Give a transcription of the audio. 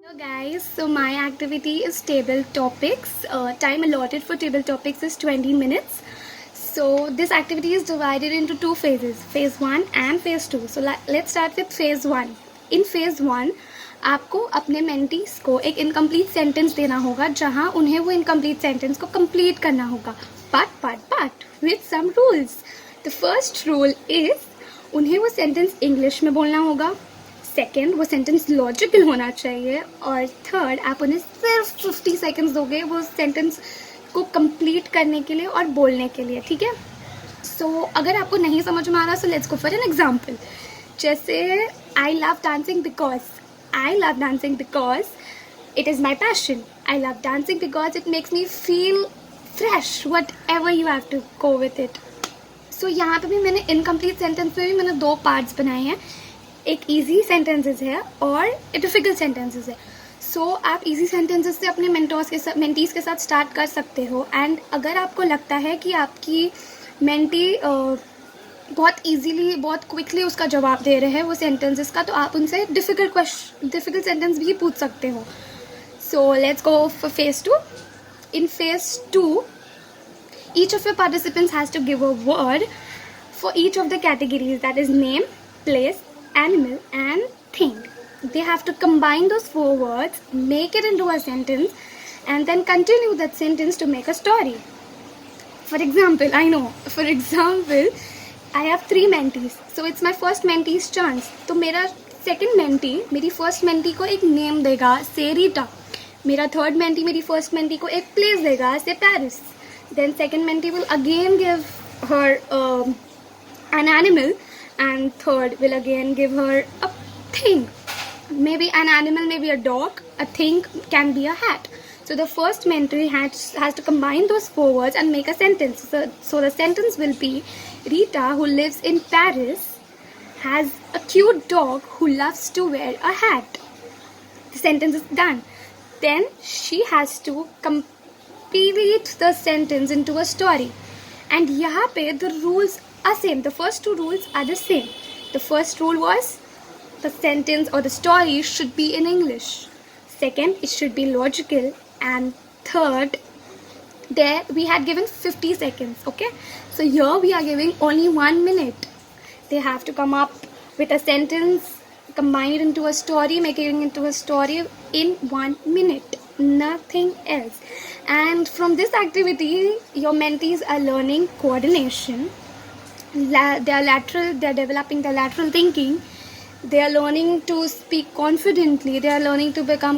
Hello guys, so my activity is table topics. Time allotted for table topics is 20 minutes. So this activity is divided into two phases, phase 1 and phase 2. So let's start with phase 1. In phase 1 आपको अपने mentees को एक incomplete sentence देना होगा जहां उन्हें वो incomplete sentence को कंप्लीट करना होगा, but with some rules. The first rule is उन्हें वो सेंटेंस इंग्लिश में बोलना होगा. सेकेंड, वो सेंटेंस लॉजिकल होना चाहिए. और थर्ड, आप उन्हें सिर्फ 50 सेकेंड्स दोगे वो सेंटेंस को कंप्लीट करने के लिए और बोलने के लिए. ठीक है. सो अगर आपको नहीं समझ में आ रहा, so let's go for an example. जैसे I love dancing because it is my passion. I love dancing because it makes me feel fresh. Whatever you have to go with it. So यहाँ पे भी मैंने incomplete sentence में भी मैंने दो parts बनाए हैं. एक इजी सेंटेंसेस है और डिफिकल्ट सेंटेंसेस है. सो आप इजी सेंटेंसेस से अपने मेंटीज के साथ स्टार्ट कर सकते हो. एंड अगर आपको लगता है कि आपकी मेंटी बहुत इजीली बहुत क्विकली उसका जवाब दे रहे हैं वो सेंटेंसेस का, तो आप उनसे डिफिकल्ट सेंटेंस भी पूछ सकते हो. सो let's go for phase 2. In phase 2, each of your participants has to give a word for each of the categories, that is name, place, animal and thing. They have to combine those 4 words, make it into a sentence and then continue that sentence to make a story. For example, I have 3 mentees, so it's my first mentee's chance. तो मेरा second mentee मेरी first mentee को एक name देगा, say Rita. मेरा third mentee मेरी first mentee को एक place देगा, say Paris. Then second mentee will again give her an animal and third will again give her a thing. Maybe an animal, maybe a dog, a thing can be a hat. So the first mentee has to combine those 4 words and make a sentence. So the sentence will be, Rita, who lives in Paris, has a cute dog who loves to wear a hat. The sentence is done. Then she has to complete the sentence into a story. And यहाँ पे the rules are same. The first 2 rules are the same. The first rule was the sentence or the story should be in English. Second, it should be logical. And third, there we had given 50 seconds. Okay, so here we are giving only 1 minute. They have to come up with a sentence, combine it into a story, making it into a story in 1 minute, nothing else. And from this activity your mentees are learning coordination. They are developing their lateral thinking. They are learning to speak confidently. They are learning to become